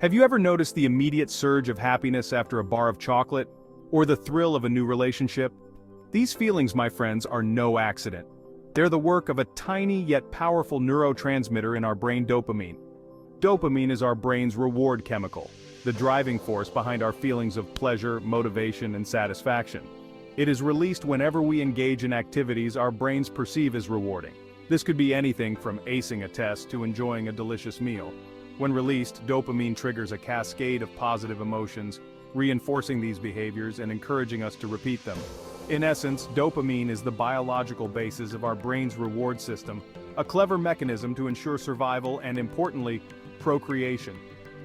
Have you ever noticed the immediate surge of happiness after a bar of chocolate? Or the thrill of a new relationship? These feelings, my friends, are no accident. They're the work of a tiny yet powerful neurotransmitter in our brain, dopamine. Dopamine is our brain's reward chemical, the driving force behind our feelings of pleasure, motivation, and satisfaction. It is released whenever we engage in activities our brains perceive as rewarding. This could be anything from acing a test to enjoying a delicious meal. When released, dopamine triggers a cascade of positive emotions, reinforcing these behaviors and encouraging us to repeat them. In essence, dopamine is the biological basis of our brain's reward system, a clever mechanism to ensure survival and, importantly, procreation.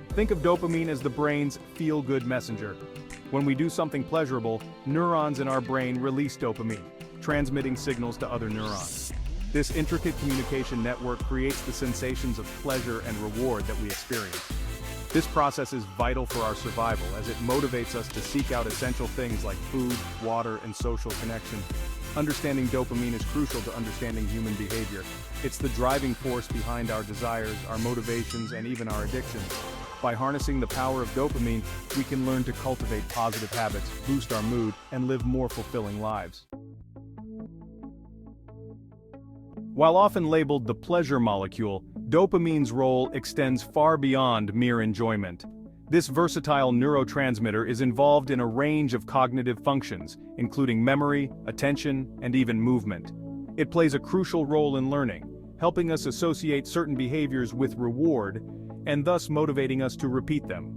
Think of dopamine as the brain's feel-good messenger. When we do something pleasurable, neurons in our brain release dopamine, transmitting signals to other neurons. This intricate communication network creates the sensations of pleasure and reward that we experience. This process is vital for our survival as it motivates us to seek out essential things like food, water, and social connection. Understanding dopamine is crucial to understanding human behavior. It's the driving force behind our desires, our motivations, and even our addictions. By harnessing the power of dopamine, we can learn to cultivate positive habits, boost our mood, and live more fulfilling lives. While often labeled the pleasure molecule, dopamine's role extends far beyond mere enjoyment. This versatile neurotransmitter is involved in a range of cognitive functions, including memory, attention, and even movement. It plays a crucial role in learning, helping us associate certain behaviors with reward, and thus motivating us to repeat them.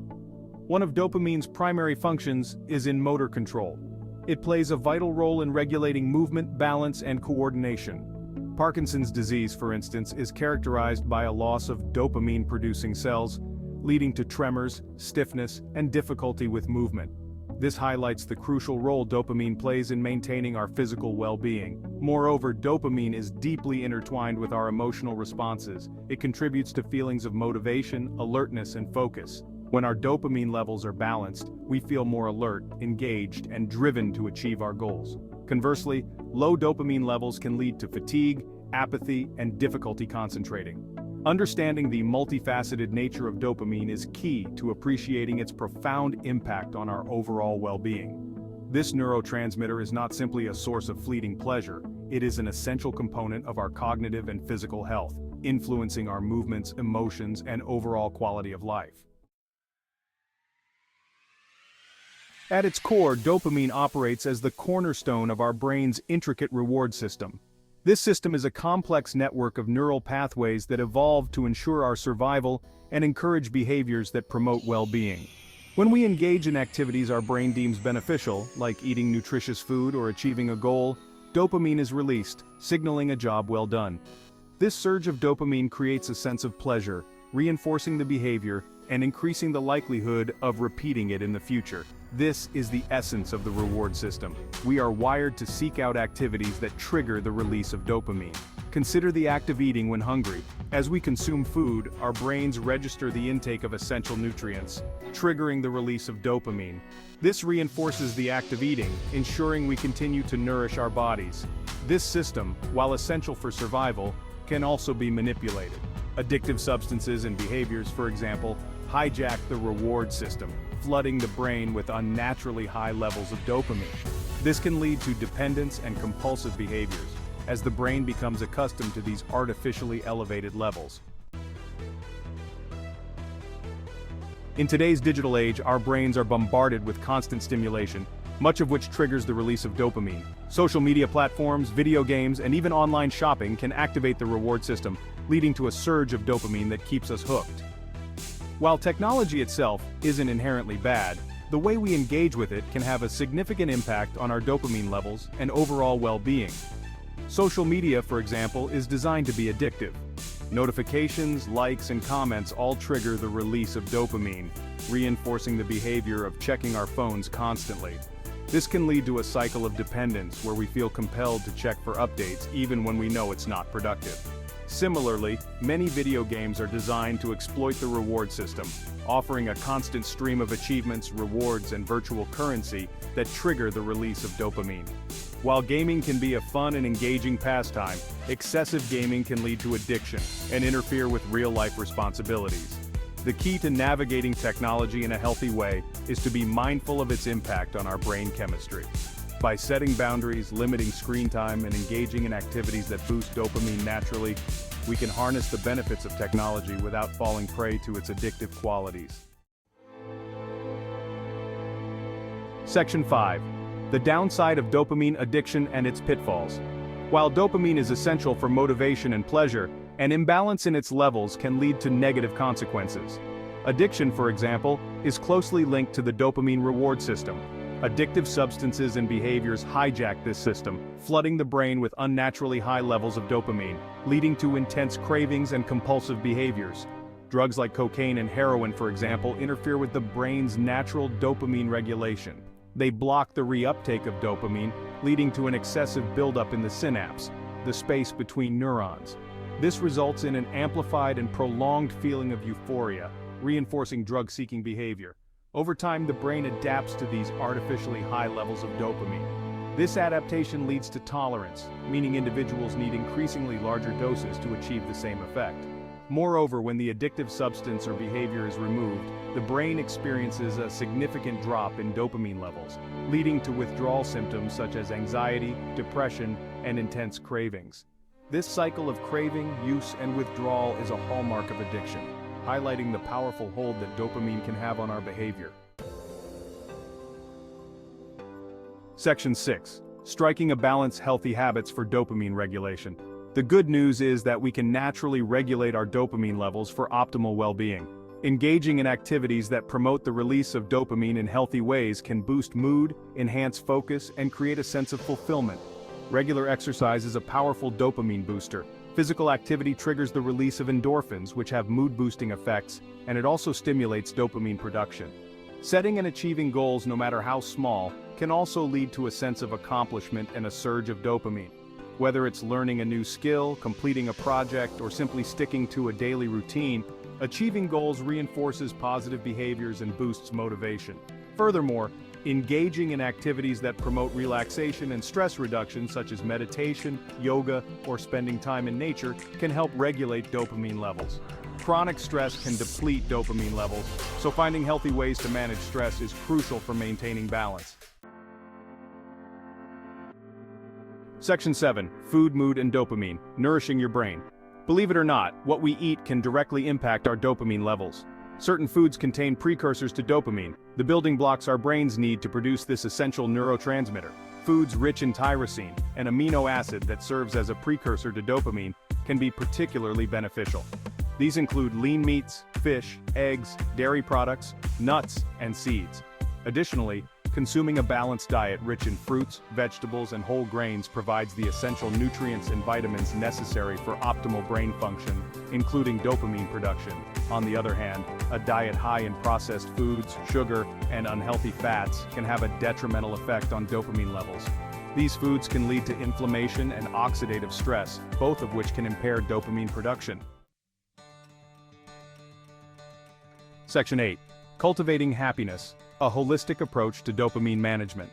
One of dopamine's primary functions is in motor control. It plays a vital role in regulating movement, balance, and coordination. Parkinson's disease, for instance, is characterized by a loss of dopamine-producing cells, leading to tremors, stiffness, and difficulty with movement. This highlights the crucial role dopamine plays in maintaining our physical well-being. Moreover, dopamine is deeply intertwined with our emotional responses. It contributes to feelings of motivation, alertness, and focus. When our dopamine levels are balanced, we feel more alert, engaged, and driven to achieve our goals. Conversely, low dopamine levels can lead to fatigue, apathy, and difficulty concentrating. Understanding the multifaceted nature of dopamine is key to appreciating its profound impact on our overall well-being. This neurotransmitter is not simply a source of fleeting pleasure, it is an essential component of our cognitive and physical health, influencing our movements, emotions, and overall quality of life. At its core, dopamine operates as the cornerstone of our brain's intricate reward system. This system is a complex network of neural pathways that evolved to ensure our survival and encourage behaviors that promote well-being. When we engage in activities our brain deems beneficial, like eating nutritious food or achieving a goal, dopamine is released, signaling a job well done. This surge of dopamine creates a sense of pleasure, reinforcing the behavior and increasing the likelihood of repeating it in the future. This is the essence of the reward system. We are wired to seek out activities that trigger the release of dopamine. Consider the act of eating when hungry. As we consume food, our brains register the intake of essential nutrients, triggering the release of dopamine. This reinforces the act of eating, ensuring we continue to nourish our bodies. This system, while essential for survival, can also be manipulated. Addictive substances and behaviors, for example, hijack the reward system, flooding the brain with unnaturally high levels of dopamine. This can lead to dependence and compulsive behaviors, as the brain becomes accustomed to these artificially elevated levels. In today's digital age, our brains are bombarded with constant stimulation, much of which triggers the release of dopamine. Social media platforms, video games, and even online shopping can activate the reward system, leading to a surge of dopamine that keeps us hooked. While technology itself isn't inherently bad, the way we engage with it can have a significant impact on our dopamine levels and overall well-being. Social media, for example, is designed to be addictive. Notifications, likes, and comments all trigger the release of dopamine, reinforcing the behavior of checking our phones constantly. This can lead to a cycle of dependence where we feel compelled to check for updates even when we know it's not productive. Similarly, many video games are designed to exploit the reward system, offering a constant stream of achievements, rewards, and virtual currency that trigger the release of dopamine. While gaming can be a fun and engaging pastime, excessive gaming can lead to addiction and interfere with real-life responsibilities. The key to navigating technology in a healthy way is to be mindful of its impact on our brain chemistry. By setting boundaries, limiting screen time, and engaging in activities that boost dopamine naturally, we can harness the benefits of technology without falling prey to its addictive qualities. Section 5. The downside of dopamine addiction and its pitfalls. While dopamine is essential for motivation and pleasure, an imbalance in its levels can lead to negative consequences. Addiction, for example, is closely linked to the dopamine reward system. Addictive substances and behaviors hijack this system, flooding the brain with unnaturally high levels of dopamine, leading to intense cravings and compulsive behaviors. Drugs like cocaine and heroin, for example, interfere with the brain's natural dopamine regulation. They block the reuptake of dopamine, leading to an excessive buildup in the synapse, the space between neurons. This results in an amplified and prolonged feeling of euphoria, reinforcing drug-seeking behavior. Over time, the brain adapts to these artificially high levels of dopamine. This adaptation leads to tolerance, meaning individuals need increasingly larger doses to achieve the same effect. Moreover, when the addictive substance or behavior is removed, the brain experiences a significant drop in dopamine levels, leading to withdrawal symptoms such as anxiety, depression, and intense cravings. This cycle of craving, use, and withdrawal is a hallmark of addiction, highlighting the powerful hold that dopamine can have on our behavior. Section 6. Striking a balance: healthy habits for dopamine regulation. The good news is that we can naturally regulate our dopamine levels for optimal well-being. Engaging in activities that promote the release of dopamine in healthy ways can boost mood, enhance focus, and create a sense of fulfillment. Regular exercise is a powerful dopamine booster. Physical activity triggers the release of endorphins, which have mood-boosting effects, and it also stimulates dopamine production. Setting and achieving goals, no matter how small, can also lead to a sense of accomplishment and a surge of dopamine. Whether it's learning a new skill, completing a project, or simply sticking to a daily routine, achieving goals reinforces positive behaviors and boosts motivation. Furthermore, engaging in activities that promote relaxation and stress reduction, such as meditation, yoga, or spending time in nature, can help regulate dopamine levels. Chronic stress can deplete dopamine levels, so finding healthy ways to manage stress is crucial for maintaining balance. Section 7. Food, mood, and dopamine. Nourishing your brain. Believe it or not, what we eat can directly impact our dopamine levels. Certain foods contain precursors to dopamine, the building blocks our brains need to produce this essential neurotransmitter. Foods rich in tyrosine, an amino acid that serves as a precursor to dopamine, can be particularly beneficial. These include lean meats, fish, eggs, dairy products, nuts, and seeds. Additionally, consuming a balanced diet rich in fruits, vegetables, and whole grains provides the essential nutrients and vitamins necessary for optimal brain function, including dopamine production. On the other hand, a diet high in processed foods, sugar, and unhealthy fats can have a detrimental effect on dopamine levels. These foods can lead to inflammation and oxidative stress, both of which can impair dopamine production. Section 8. Cultivating happiness, a holistic approach to dopamine management.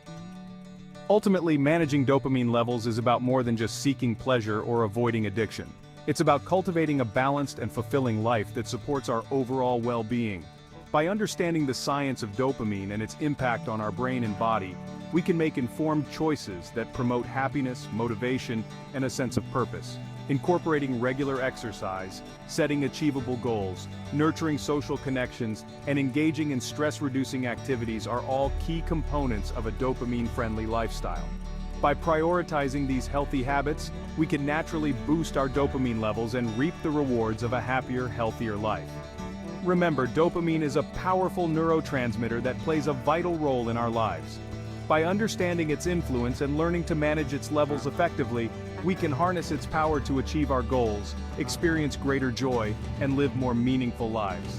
Ultimately, managing dopamine levels is about more than just seeking pleasure or avoiding addiction. It's about cultivating a balanced and fulfilling life that supports our overall well-being. By understanding the science of dopamine and its impact on our brain and body, we can make informed choices that promote happiness, motivation, and a sense of purpose. Incorporating regular exercise, setting achievable goals, nurturing social connections, and engaging in stress-reducing activities are all key components of a dopamine-friendly lifestyle. By prioritizing these healthy habits, we can naturally boost our dopamine levels and reap the rewards of a happier, healthier life. Remember, dopamine is a powerful neurotransmitter that plays a vital role in our lives. By understanding its influence and learning to manage its levels effectively, we can harness its power to achieve our goals, experience greater joy, and live more meaningful lives.